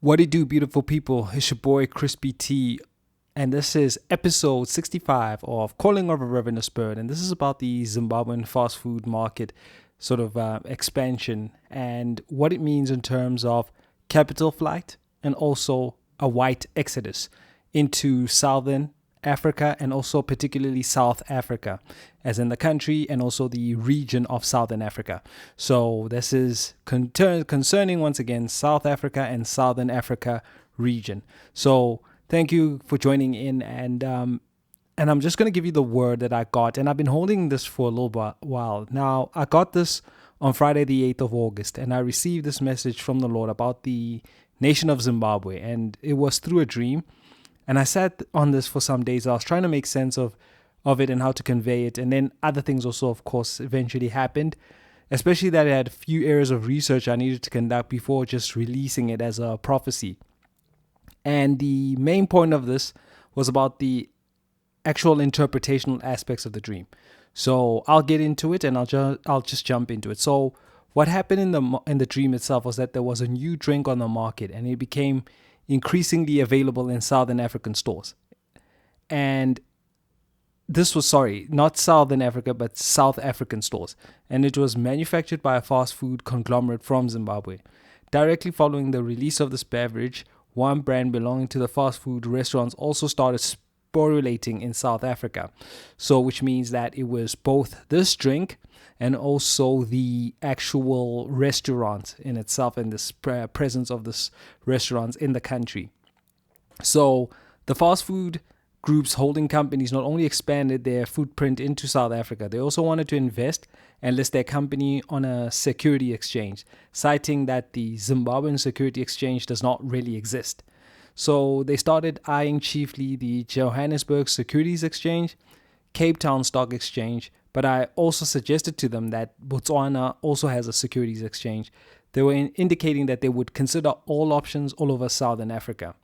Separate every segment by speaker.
Speaker 1: What it do, beautiful people? It's your boy Crispy T, and this is episode 65 of Calling of a Ravenous Bird. And this is about the Zimbabwean fast food market sort of expansion and what it means in terms of capital flight and also a white exodus into Southern Africa and also particularly South Africa, as in the country and also the region of Southern Africa. So this is concerning once again South Africa and Southern Africa region. So thank you for joining in, and I'm just going to give you the word that I got, and I've been holding this for a little while now. I got this on Friday the 8th of August, and I received this message from the Lord about the nation of Zimbabwe, and it was through a dream. And I sat on this for some days. I was trying to make sense of it and how to convey it. And then other things also, of course, eventually happened, especially that I had a few areas of research I needed to conduct before just releasing it as a prophecy. And the main point of this was about the actual interpretational aspects of the dream. So I'll get into it and I'll just jump into it. So what happened in the dream itself was that there was a new drink on the market, and it became increasingly available in Southern African stores. And this was, not Southern Africa, but South African stores. And it was manufactured by a fast food conglomerate from Zimbabwe. Directly following the release of this beverage, one brand belonging to the fast food restaurants also started sporulating in South Africa. So, which means that it was both this drink and also the actual restaurant in itself and this presence of this restaurants in the country. So the fast food groups holding companies not only expanded their footprint into South Africa, they also wanted to invest and list their company on a security exchange, citing that the Zimbabwean Security Exchange does not really exist. So they started eyeing chiefly the Johannesburg Securities Exchange, Cape Town Stock Exchange, but I also suggested to them that Botswana also has a securities exchange. They were indicating that they would consider all options all over Southern Africa.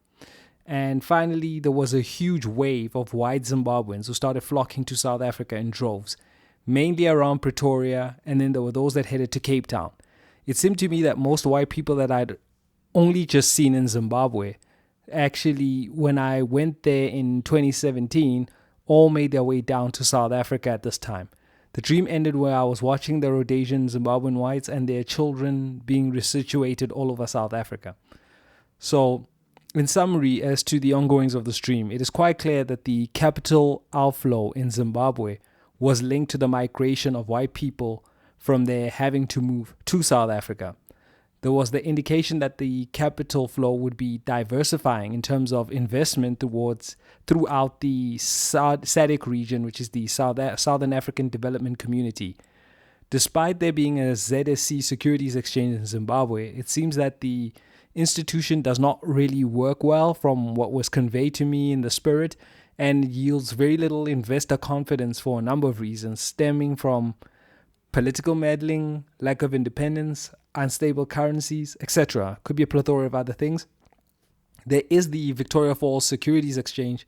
Speaker 1: And finally, there was a huge wave of white Zimbabweans who started flocking to South Africa in droves, mainly around Pretoria, and then there were those that headed to Cape Town. It seemed to me that most white people that I'd only just seen in Zimbabwe, actually, when I went there in 2017, all made their way down to South Africa at this time. The dream ended where I was watching the Rhodesian Zimbabwean whites and their children being resituated all over South Africa. So, in summary, as to the ongoings of this dream, it is quite clear that the capital outflow in Zimbabwe was linked to the migration of white people from there having to move to South Africa. There was the indication that the capital flow would be diversifying in terms of investment throughout the SADC region, which is the Southern African Development Community. Despite there being a ZSC Securities Exchange in Zimbabwe, it seems that the institution does not really work well from what was conveyed to me in the spirit, and yields very little investor confidence for a number of reasons, stemming from political meddling, lack of independence, unstable currencies, etc. Could be a plethora of other things. There is the Victoria Falls Securities Exchange,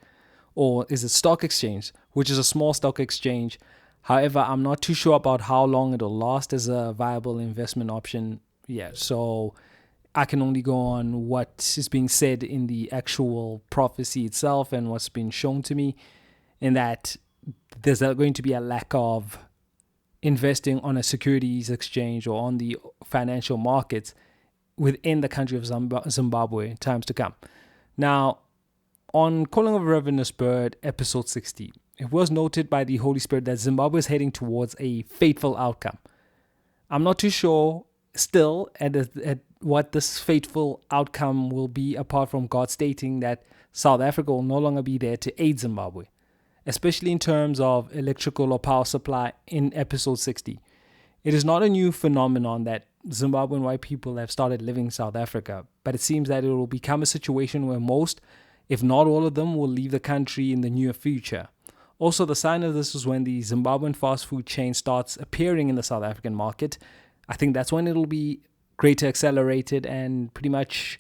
Speaker 1: or is it Stock Exchange, which is a small stock exchange. However, I'm not too sure about how long it'll last as a viable investment option yet. So I can only go on what is being said in the actual prophecy itself and what's been shown to me, in that there's going to be a lack of investing on a securities exchange or on the financial markets within the country of Zimbabwe in times to come. Now, on Calling of a Ravenous Bird, episode 60, it was noted by the Holy Spirit that Zimbabwe is heading towards a fateful outcome. I'm not too sure still at what this fateful outcome will be, apart from God stating that South Africa will no longer be there to aid Zimbabwe, especially in terms of electrical or power supply in episode 60. It is not a new phenomenon that Zimbabwean white people have started living in South Africa, but it seems that it will become a situation where most, if not all of them, will leave the country in the near future. Also, the sign of this is when the Zimbabwean fast food chain starts appearing in the South African market. I think that's when it'll be greater accelerated and pretty much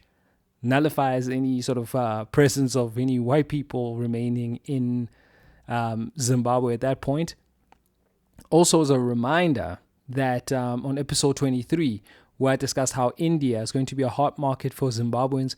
Speaker 1: nullifies any sort of presence of any white people remaining in Zimbabwe at that point. Also, as a reminder that on episode 23, where I discussed how India is going to be a hot market for Zimbabweans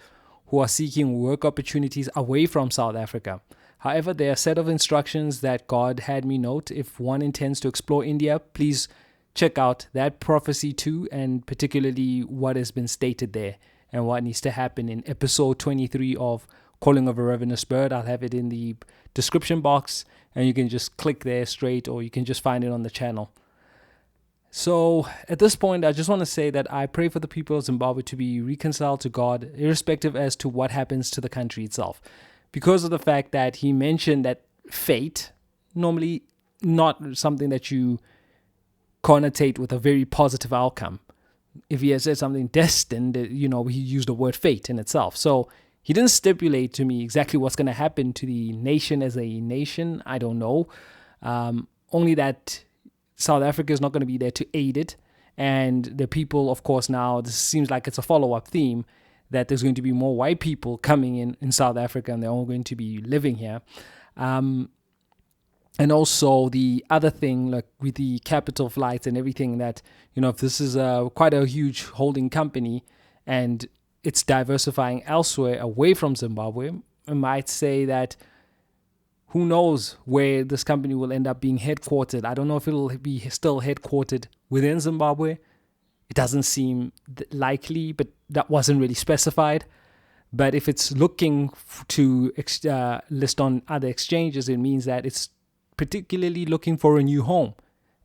Speaker 1: who are seeking work opportunities away from South Africa. However, there are a set of instructions that God had me note. If one intends to explore India, please check out that prophecy too, and particularly what has been stated there and what needs to happen in episode 23 of Calling of a Ravenous Bird. I'll have it in the description box, and you can just click there straight, or you can just find it on the channel. So at this point, I just want to say that I pray for the people of Zimbabwe to be reconciled to God, irrespective as to what happens to the country itself. Because of the fact that he mentioned that fate, normally not something that you connotate with a very positive outcome. If he has said something destined, he used the word fate in itself. So he didn't stipulate to me exactly what's going to happen to the nation as a nation. I don't know. Only that South Africa is not going to be there to aid it. And the people, of course, now, this seems like it's a follow-up theme, that there's going to be more white people coming in South Africa, and they're all going to be living here. And also the other thing, like with the capital flights and everything, that, if this is quite a huge holding company and it's diversifying elsewhere away from Zimbabwe, I might say that who knows where this company will end up being headquartered. I don't know if it'll be still headquartered within Zimbabwe. It doesn't seem likely, but that wasn't really specified. But if it's looking to list on other exchanges, it means that it's particularly looking for a new home,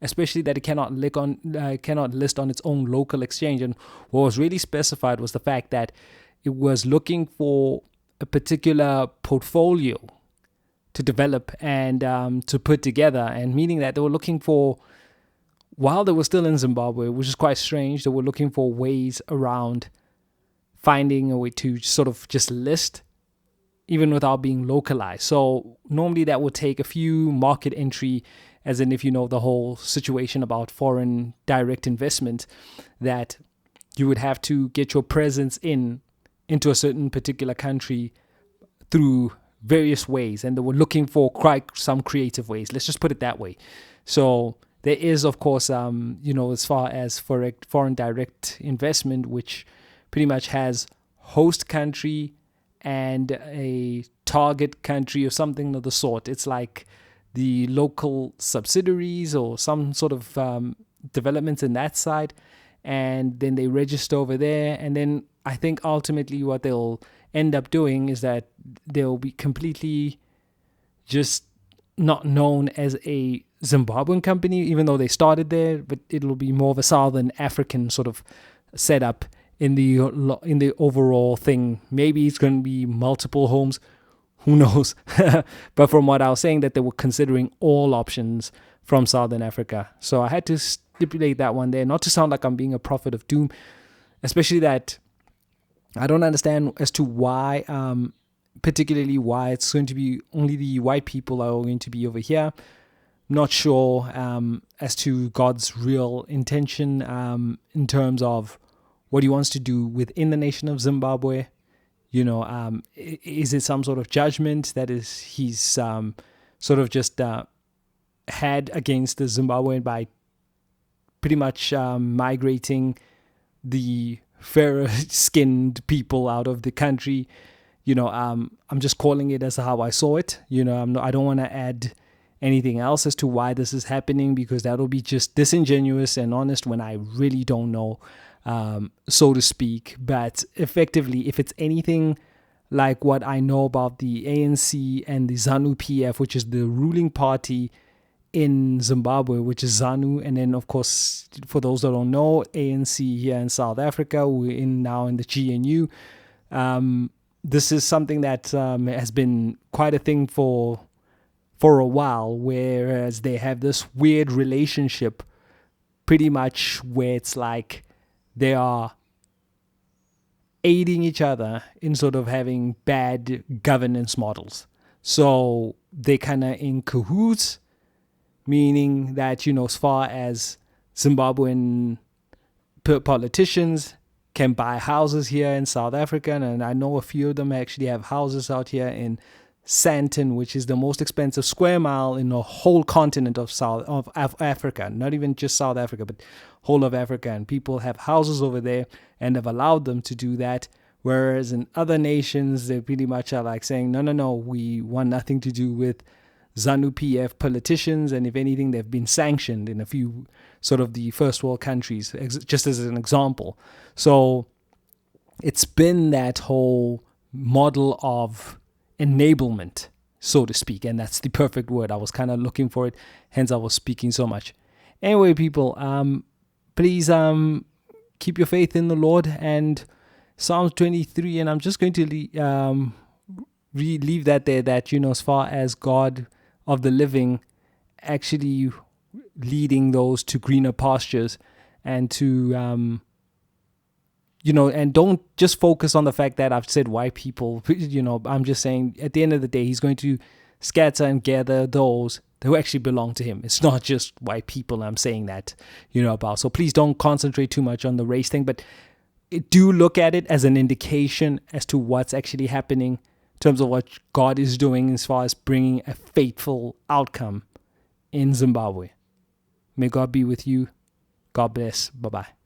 Speaker 1: especially that it cannot list on its own local exchange. And what was really specified was the fact that it was looking for a particular portfolio to develop and to put together, and meaning that they were looking for, while they were still in Zimbabwe, which is quite strange, they were looking for ways around finding a way to sort of just list, even without being localized. So normally that would take a few market entry, as in if you know the whole situation about foreign direct investment, that you would have to get your presence into a certain particular country through various ways, and they were looking for quite some creative ways. Let's just put it that way. So there is, of course, as far as foreign direct investment, which pretty much has host country and a target country or something of the sort. It's like the local subsidiaries or some sort of developments in that side, and then they register over there. And then I think ultimately what they'll end up doing is that they'll be completely just not known as a Zimbabwean company, even though they started there, but it'll be more of a Southern African sort of setup in the overall thing. Maybe it's going to be multiple homes, who knows? But from what I was saying, that they were considering all options from Southern Africa. So I had to stipulate that one there, not to sound like I'm being a prophet of doom, especially that I don't understand as to why, particularly why it's going to be only the white people are going to be over here. Not sure as to God's real intention in terms of what he wants to do within the nation of Zimbabwe. Is it some sort of judgment that is he's sort of just had against the Zimbabwean by pretty much migrating the fairer skinned people out of the country? I'm just calling it as how I saw it. I don't want to add anything else as to why this is happening, because that'll be just disingenuous and honest when I really don't know, so to speak. But effectively, if it's anything like what I know about the ANC and the ZANU-PF, which is the ruling party in Zimbabwe, which is ZANU, and then of course, for those that don't know, ANC here in South Africa, we're now in the GNU. This is something that has been quite a thing for a while, whereas they have this weird relationship, pretty much where it's like they are aiding each other in sort of having bad governance models. So they kind of in cahoots, meaning that, as far as Zimbabwean politicians can buy houses here in South Africa, and I know a few of them actually have houses out here in Sandton, which is the most expensive square mile in the whole continent of Africa, not even just South Africa, but whole of Africa. And people have houses over there and have allowed them to do that Whereas in other nations, they pretty much are like saying, no, no, no, we want nothing to do with ZANU-PF politicians. And if anything, they've been sanctioned in a few sort of the first world countries, just as an example. So it's been that whole model of enablement, so to speak. And that's the perfect word. I was kind of looking for it. Hence, I was speaking so much. Anyway, people, please keep your faith in the Lord. And Psalms 23, and I'm just going to leave that there, that, as far as God of the living actually leading those to greener pastures, and to, and don't just focus on the fact that I've said white people, I'm just saying at the end of the day, he's going to scatter and gather those who actually belong to him. It's not just white people I'm saying that, about. So please don't concentrate too much on the race thing, but do look at it as an indication as to what's actually happening in terms of what God is doing as far as bringing a faithful outcome in Zimbabwe. May God be with you. God bless. Bye-bye.